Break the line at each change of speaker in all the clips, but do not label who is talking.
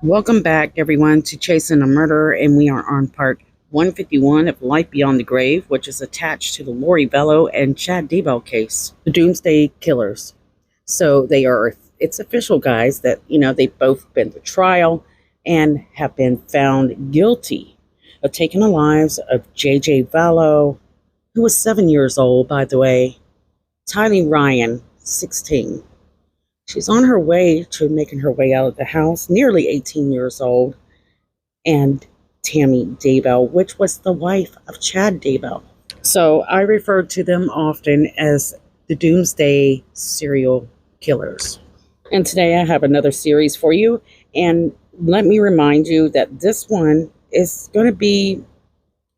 Welcome back, everyone, to Chasing a Murderer, and we are on part 151 of Life Beyond the Grave, which is attached to the Lori Vallow and Chad Daybell case, the Doomsday Killers. So it's official, guys, that, they've both been to trial and have been found guilty of taking the lives of J.J. Vallow, who was 7 years old, by the way, Tylee Ryan, 16. She's on her way to making her way out of the house, nearly 18 years old, and Tammy Daybell, which was the wife of Chad Daybell. So I refer to them often as the Doomsday Serial Killers. And today I have another series for you. And let me remind you that this one is going to be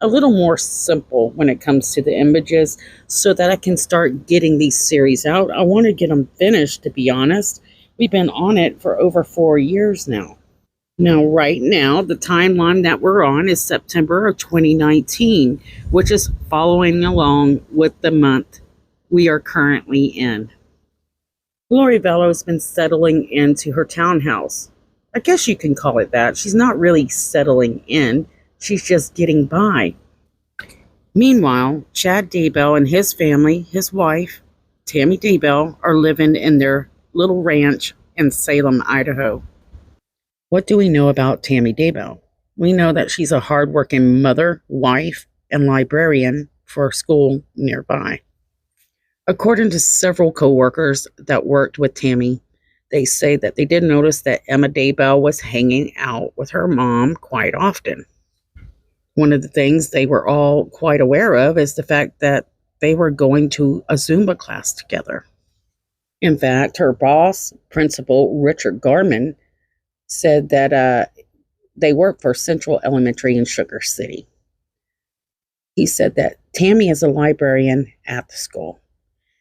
a little more simple when it comes to the images so that I can start getting these series out. I want to get them finished, to be honest. We've been on it for over 4 years now. Now, right now, the timeline that we're on is September of 2019, which is following along with the month we are currently in. Lori Vallow has been settling into her townhouse. I guess you can call it that. She's not really settling in. She's just getting by. Meanwhile, Chad Daybell and his family, his wife, Tammy Daybell, are living in their little ranch in Salem, Idaho. What do we know about Tammy Daybell? We know that she's a hardworking mother, wife, and librarian for a school nearby. According to several co-workers that worked with Tammy, they say that they did notice that Emma Daybell was hanging out with her mom quite often. One of the things they were all quite aware of is the fact that they were going to a Zumba class together. In fact, her boss, Principal Richard Garman, said that they work for Central Elementary in Sugar City. He said that Tammy is a librarian at the school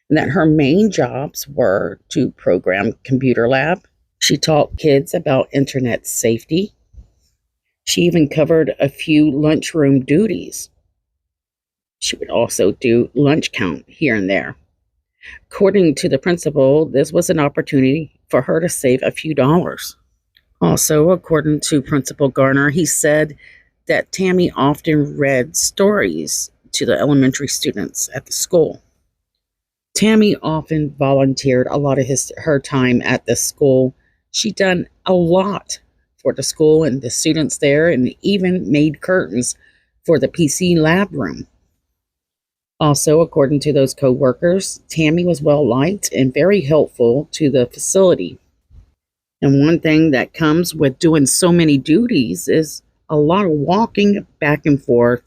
and that her main jobs were to program computer lab. She taught kids about internet safety. She even covered a few lunchroom duties. She would also do lunch count here and there. According to the principal, this was an opportunity for her to save a few dollars. Also, according to Principal Garner, he said that Tammy often read stories to the elementary students at the school. Tammy often volunteered a lot of her time at the school. She done a lot for the school and the students there, and even made curtains for the PC lab room. Also, according to those co-workers, Tammy was well liked and very helpful to the facility. And one thing that comes with doing so many duties is a lot of walking back and forth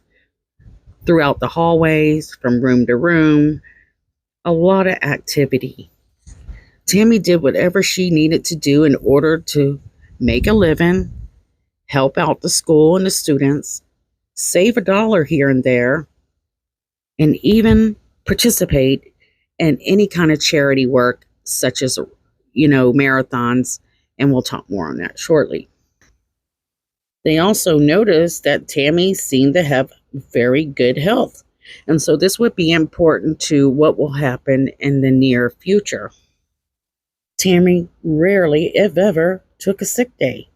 throughout the hallways, from room to room, a lot of activity. Tammy did whatever she needed to do in order to make a living, help out the school and the students, save $1 here and there, and even participate in any kind of charity work, such as, marathons, and we'll talk more on that shortly. They also noticed that Tammy seemed to have very good health, and so this would be important to what will happen in the near future. Tammy rarely, if ever, took a sick day.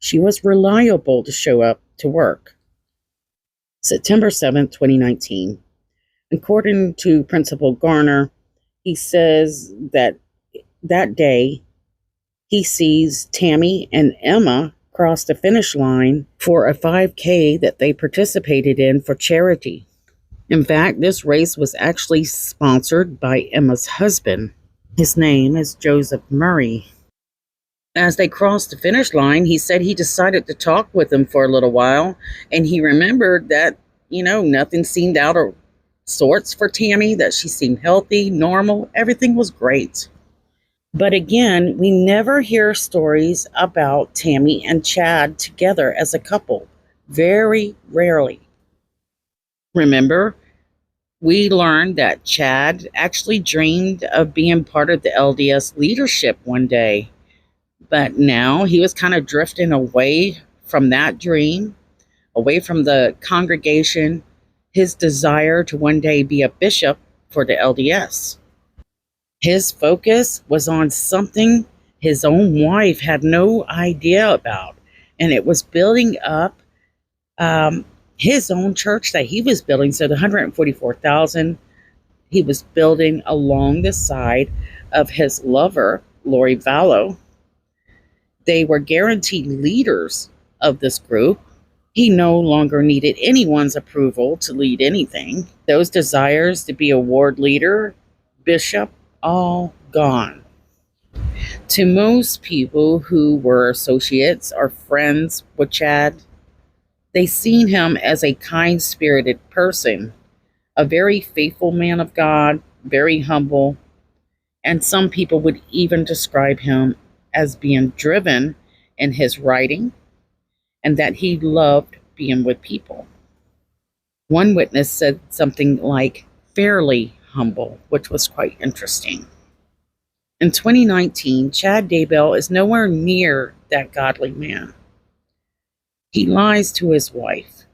She was reliable to show up to work. September 7th, 2019. According to Principal Garner, he says that day he sees Tammy and Emma cross the finish line for a 5K that they participated in for charity. In fact, this race was actually sponsored by Emma's husband. His name is Joseph Murray. As they crossed the finish line, he said he decided to talk with them for a little while, and he remembered that, nothing seemed out of sorts for Tammy, that she seemed healthy, normal, everything was great. But again, we never hear stories about Tammy and Chad together as a couple. Very rarely. Remember, we learned that Chad actually dreamed of being part of the LDS leadership one day. But now he was kind of drifting away from that dream, away from the congregation, his desire to one day be a bishop for the LDS. His focus was on something his own wife had no idea about, and it was building up his own church that he was building. So the 144,000 he was building along the side of his lover, Lori Vallow. They were guaranteed leaders of this group. He no longer needed anyone's approval to lead anything. Those desires to be a ward leader, bishop, all gone. To most people who were associates or friends with Chad, they seen him as a kind-spirited person, a very faithful man of God, very humble, and some people would even describe him as being driven in his writing and that he loved being with people. One witness said something like fairly humble, which was quite interesting. In 2019, Chad Daybell is nowhere near that godly man. He lies to his wife.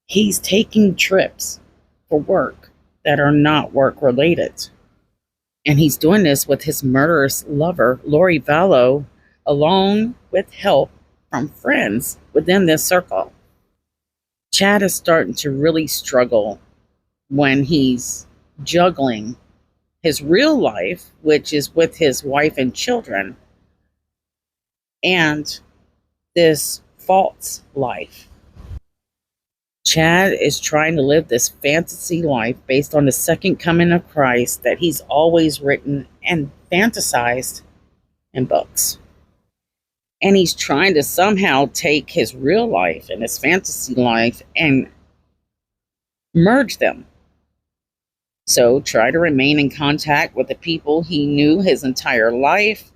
He's taking trips for work that are not work related. And he's doing this with his murderous lover, Lori Vallow, along with help from friends within this circle. Chad is starting to really struggle when he's juggling his real life, which is with his wife and children, and this false life. Chad is trying to live this fantasy life based on the second coming of Christ that he's always written and fantasized in books. And he's trying to somehow take his real life and his fantasy life and merge them. So try to remain in contact with the people he knew his entire life,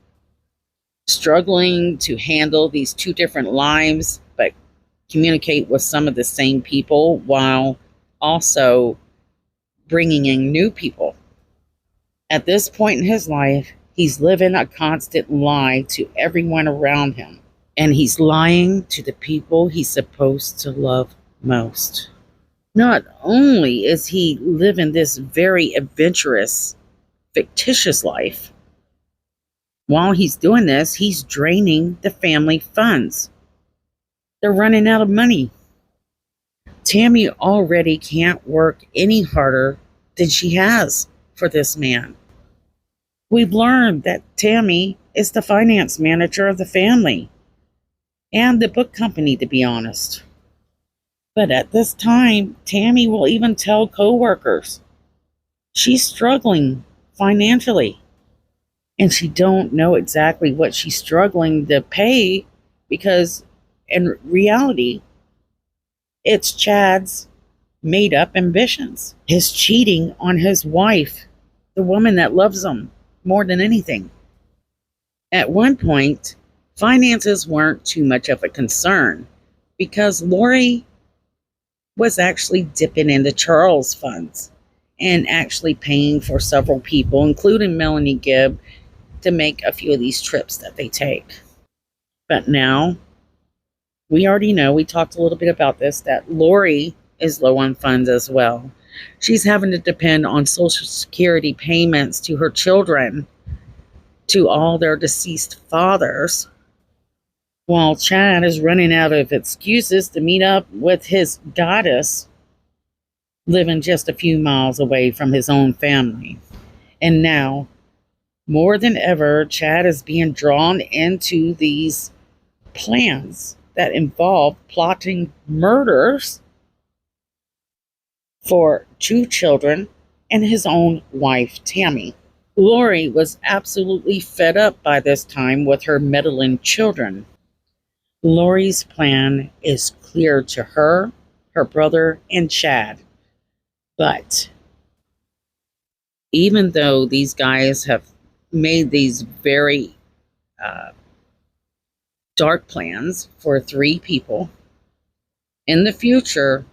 struggling to handle these two different lives, but communicate with some of the same people while also bringing in new people. At this point in his life, he's living a constant lie to everyone around him, and he's lying to the people he's supposed to love most. Not only is he living this very adventurous, fictitious life, while he's doing this, he's draining the family funds. They're running out of money. Tammy already can't work any harder than she has for this man. We've learned that Tammy is the finance manager of the family and the book company, to be honest. But at this time, Tammy will even tell coworkers she's struggling financially, and she don't know exactly what she's struggling to pay, because in reality, it's Chad's made up ambitions. His cheating on his wife, the woman that loves him more than anything. At one point, finances weren't too much of a concern because Lori was actually dipping into Charles' funds and actually paying for several people, including Melanie Gibb, to make a few of these trips that they take. But now, we already know, we talked a little bit about this, that Lori is low on funds as well. She's having to depend on Social Security payments to her children, to all their deceased fathers, while Chad is running out of excuses to meet up with his goddess, living just a few miles away from his own family. And now, more than ever, Chad is being drawn into these plans that involve plotting murders for 2 children and his own wife, Tammy. Lori was absolutely fed up by this time with her meddling children. Lori's plan is clear to her, her brother, and Chad. But even though these guys have made these very dark plans for 3 people, in the future,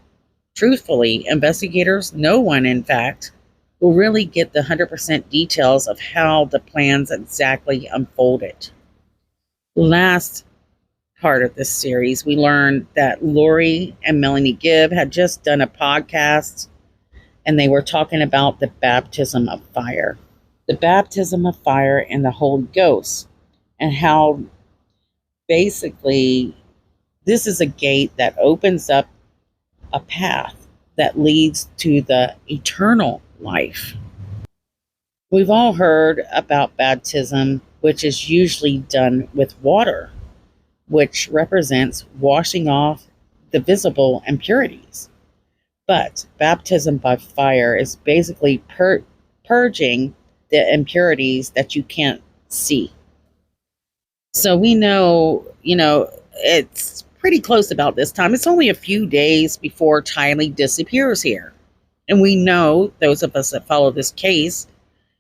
truthfully, investigators, no one in fact, will really get the 100% details of how the plans exactly unfolded. Last part of this series, we learned that Lori and Melanie Gibb had just done a podcast, and they were talking about the baptism of fire. The baptism of fire and the Holy Ghost, and how basically This is a gate that opens up a path that leads to the eternal life. We've all heard about baptism, which is usually done with water, which represents washing off the visible impurities. But baptism by fire is basically purging the impurities that you can't see. So we know, it's pretty close about this time. It's only a few days before Tylee disappears here. And we know, those of us that follow this case,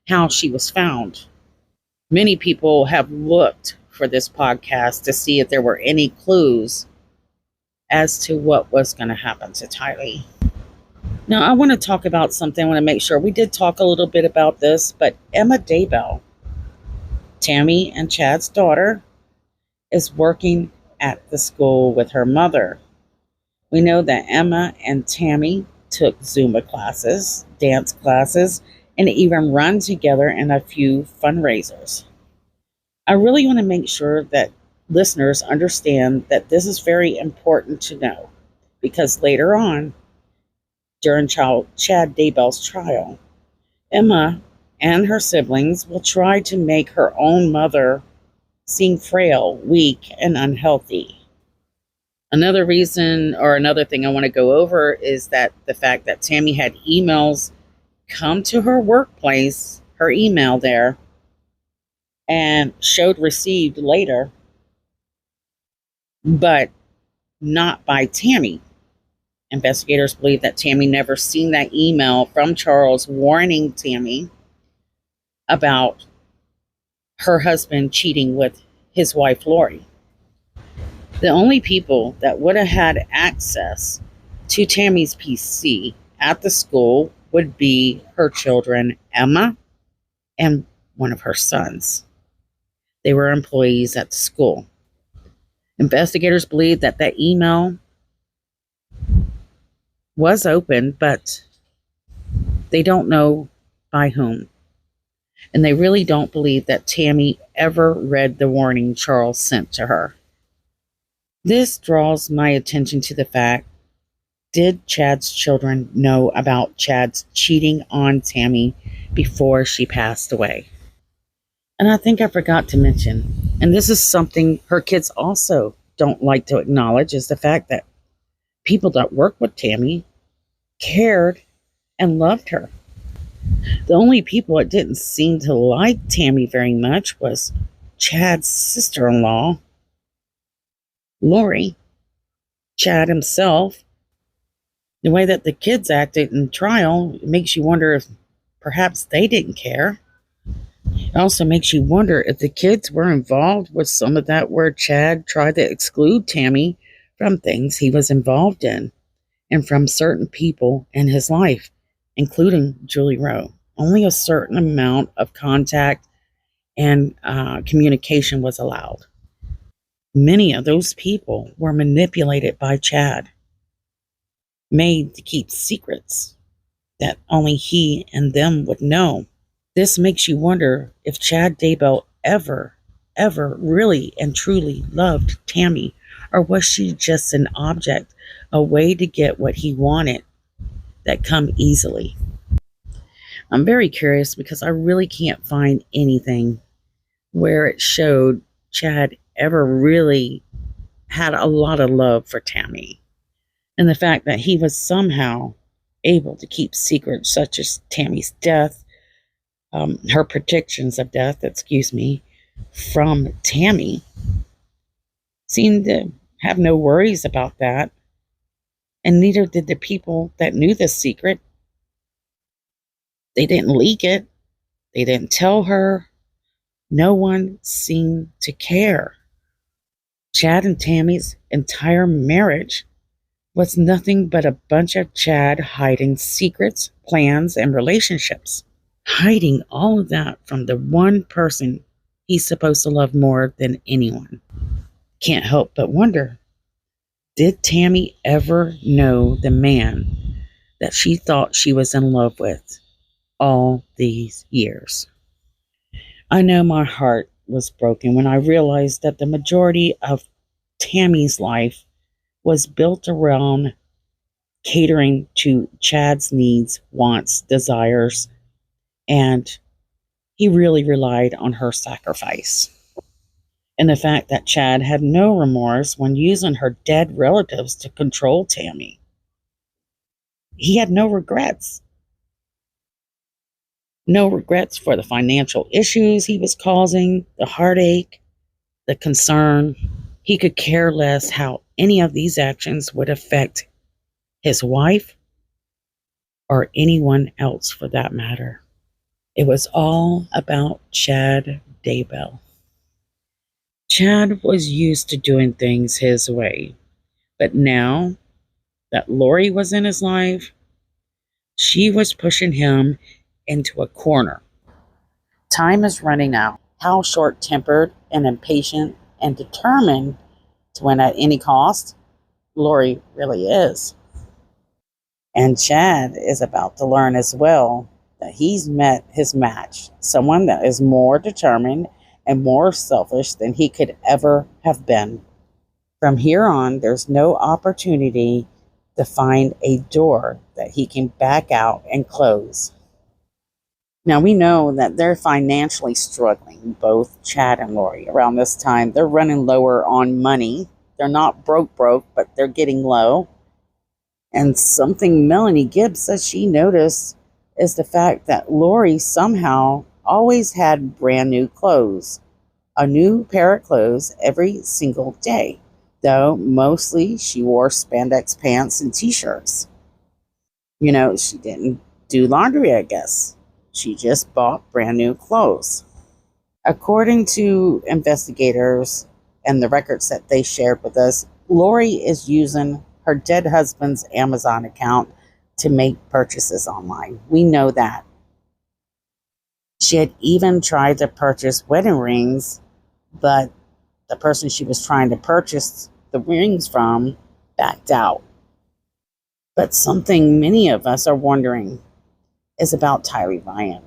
how she was found. Many people have looked for this podcast to see if there were any clues as to what was going to happen to Tylee. Now, I want to talk about something. I want to make sure we did talk a little bit about this, but Emma Daybell, Tammy and Chad's daughter, is working at the school with her mother. We know that Emma and Tammy took Zumba classes, dance classes, and even run together in a few fundraisers. I really want to make sure that listeners understand that this is very important to know, because later on, during Chad Daybell's trial, Emma and her siblings will try to make her own mother seem frail, weak, and unhealthy. Another reason, or another thing I want to go over, is that the fact that Tammy had emails come to her workplace, her email there, and showed received later, but not by Tammy. Investigators believe that Tammy never seen that email from Charles warning Tammy about her husband cheating with his wife, Lori. The only people that would have had access to Tammy's PC at the school would be her children, Emma, and one of her sons. They were employees at the school. Investigators believe that that email was opened, but they don't know by whom. And they really don't believe that Tammy ever read the warning Charles sent to her. This draws my attention to the fact, did Chad's children know about Chad's cheating on Tammy before she passed away? And I think I forgot to mention, and this is something her kids also don't like to acknowledge, is the fact that people that worked with Tammy cared and loved her. The only people that didn't seem to like Tammy very much was Chad's sister-in-law, Lori, Chad himself. The way that the kids acted in trial, it makes you wonder if perhaps they didn't care. It also makes you wonder if the kids were involved with some of that, where Chad tried to exclude Tammy from things he was involved in and from certain people in his life, including Julie Rowe. Only a certain amount of contact and communication was allowed. Many of those people were manipulated by Chad, made to keep secrets that only he and them would know. This makes you wonder if Chad Daybell ever really and truly loved Tammy, or was she just an object, a way to get what he wanted that come easily? I'm very curious, because I really can't find anything where it showed Chad ever really had a lot of love for Tammy. And the fact that he was somehow able to keep secrets such as Tammy's death, her predictions of death, from Tammy, seemed to have no worries about that. And neither did the people that knew the secret. They didn't leak it. They didn't tell her. No one seemed to care. Chad and Tammy's entire marriage was nothing but a bunch of Chad hiding secrets, plans, and relationships. Hiding all of that from the one person he's supposed to love more than anyone. Can't help but wonder, did Tammy ever know the man that she thought she was in love with all these years? I know my heart was broken when I realized that the majority of Tammy's life was built around catering to Chad's needs, wants, desires, and he really relied on her sacrifice. And the fact that Chad had no remorse when using her dead relatives to control Tammy. He had no regrets. No regrets for the financial issues he was causing, the heartache, the concern. He could care less how any of these actions would affect his wife or anyone else for that matter. It was all about Chad Daybell. Chad was used to doing things his way, but now that Lori was in his life, she was pushing him into a corner. Time is running out. How short tempered and impatient and determined to win at any cost Lori really is. And Chad is about to learn as well that he's met his match, someone that is more determined and more selfish than he could ever have been. From here on, there's no opportunity to find a door that he can back out and close. Now, we know that they're financially struggling, both Chad and Lori, around this time. They're running lower on money. They're not broke, but they're getting low. And something Melanie Gibbs says she noticed is the fact that Lori somehow always had brand new clothes, a new pair of clothes every single day, though mostly she wore spandex pants and t-shirts. She didn't do laundry, I guess. She just bought brand new clothes. According to investigators and the records that they shared with us, Lori is using her dead husband's Amazon account to make purchases online. We know that. She had even tried to purchase wedding rings, but the person she was trying to purchase the rings from backed out. But something many of us are wondering is about Tylee Ryan.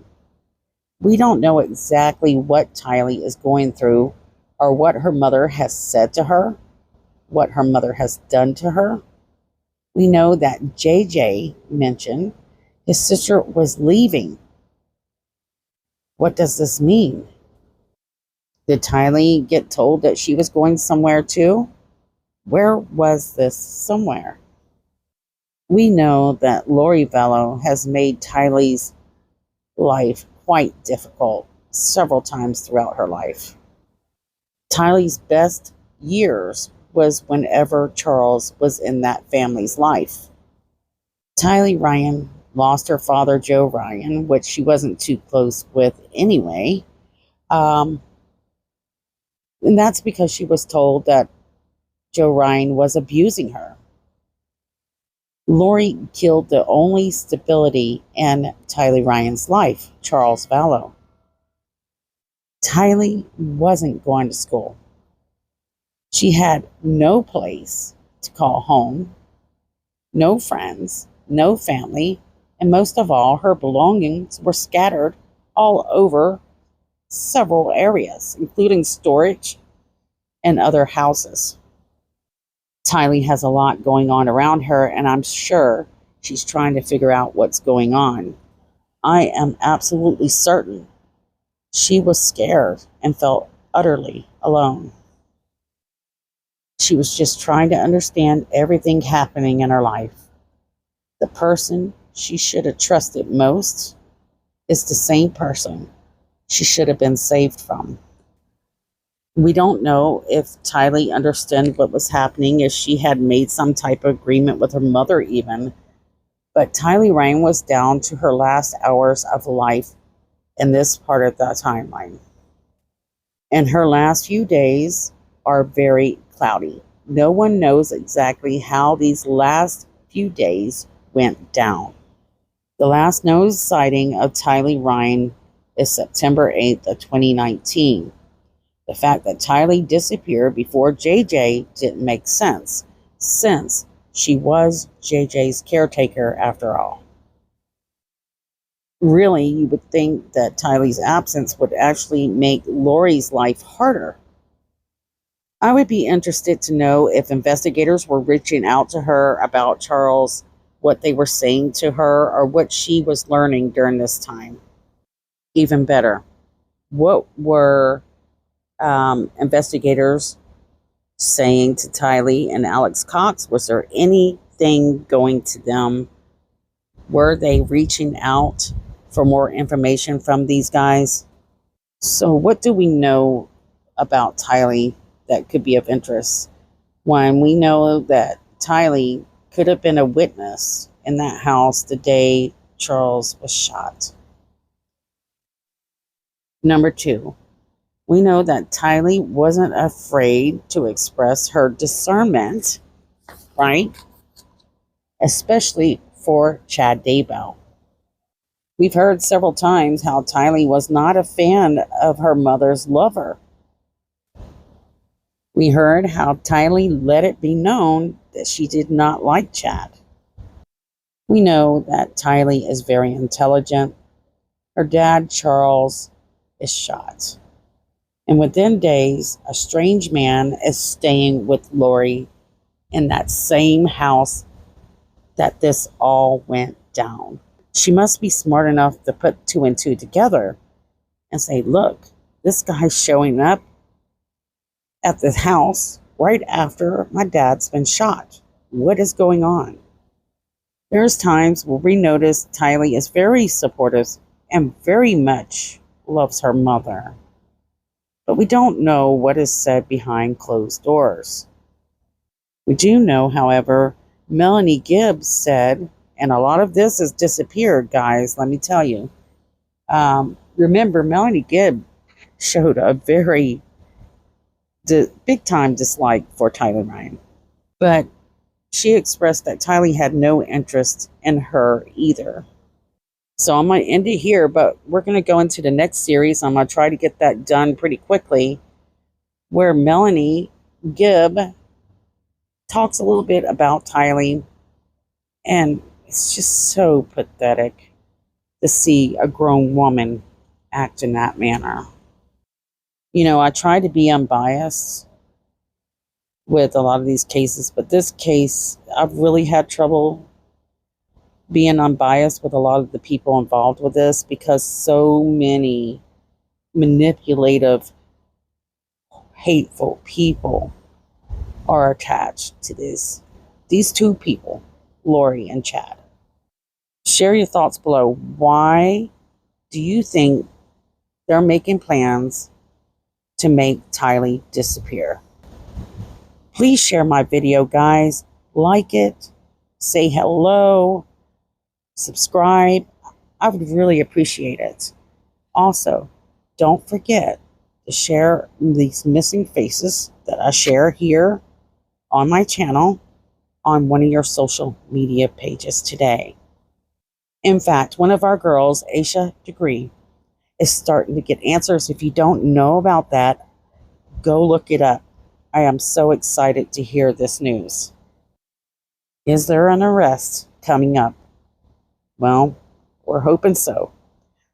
We don't know exactly what Tylee is going through or what her mother has said to her, what her mother has done to her. We know that JJ mentioned his sister was leaving. What does this mean? Did Tylee get told that she was going somewhere too? Where was this somewhere? We know that Lori Vallow has made Tylee's life quite difficult several times throughout her life. Tylee's best years was whenever Charles was in that family's life. Tylee Ryan lost her father, Joe Ryan, which she wasn't too close with anyway. And that's because she was told that Joe Ryan was abusing her. Lori killed the only stability in Tylee Ryan's life, Charles Vallow. Tylee wasn't going to school. She had no place to call home, no friends, no family, and most of all, her belongings were scattered all over several areas, including storage and other houses. Tylee has a lot going on around her, and I'm sure she's trying to figure out what's going on. I am absolutely certain she was scared and felt utterly alone. She was just trying to understand everything happening in her life. The person she should have trusted most is the same person she should have been saved from. We don't know if Tylee understood what was happening, if she had made some type of agreement with her mother even. But Tylee Ryan was down to her last hours of life in this part of the timeline. And her last few days are very cloudy. No one knows exactly how these last few days went down. The last known sighting of Tylee Ryan is September 8th of 2019. The fact that Tylee disappeared before JJ didn't make sense, since she was JJ's caretaker after all. Really, you would think that Tylee's absence would actually make Lori's life harder. I would be interested to know if investigators were reaching out to her about Charles, what they were saying to her, or what she was learning during this time. Even better, what were investigators saying to Tylee and Alex Cox? Was there anything going to them? Were they reaching out for more information from these guys? So, what do we know about Tylee that could be of interest? One, we know that Tylee could have been a witness in that house the day Charles was shot. Number two, we know that Tylee wasn't afraid to express her discernment, right? Especially for Chad Daybell. We've heard several times how Tylee was not a fan of her mother's lover. We heard how Tylee let it be known that she did not like Chad. We know that Tylee is very intelligent. Her dad, Charles, is shot. And within days, a strange man is staying with Lori in that same house that this all went down. She must be smart enough to put two and two together and say, look, this guy's showing up at the house right after my dad's been shot. What is going on? There's times where we notice Tylee is very supportive and very much loves her mother. But we don't know what is said behind closed doors. We do know, however, Melanie Gibbs said, and a lot of this has disappeared, guys, let me tell you. Remember, Melanie Gibbs showed a very big-time dislike for Tylee Ryan. But she expressed that Tylee had no interest in her either. So I'm going to end it here, but we're going to go into the next series. I'm going to try to get that done pretty quickly, where Melanie Gibb talks a little bit about Tylee, and it's just so pathetic to see a grown woman act in that manner. You know, I try to be unbiased with a lot of these cases, but this case, I've really had trouble being unbiased with a lot of the people involved with this because so many manipulative, hateful people are attached to these two people, Lori and Chad. Share your thoughts below. Why do you think they're making plans to make Tylee disappear? Please share my video, guys. Like it, say hello, subscribe. I would really appreciate it. Also, don't forget to share these missing faces that I share here on my channel on one of your social media pages today. In fact, one of our girls, Aisha Degree, is starting to get answers. If you don't know about that, go look it up. I am so excited to hear this news. Is there an arrest coming up? Well, we're hoping so.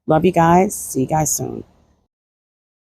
Love you guys. See you guys soon.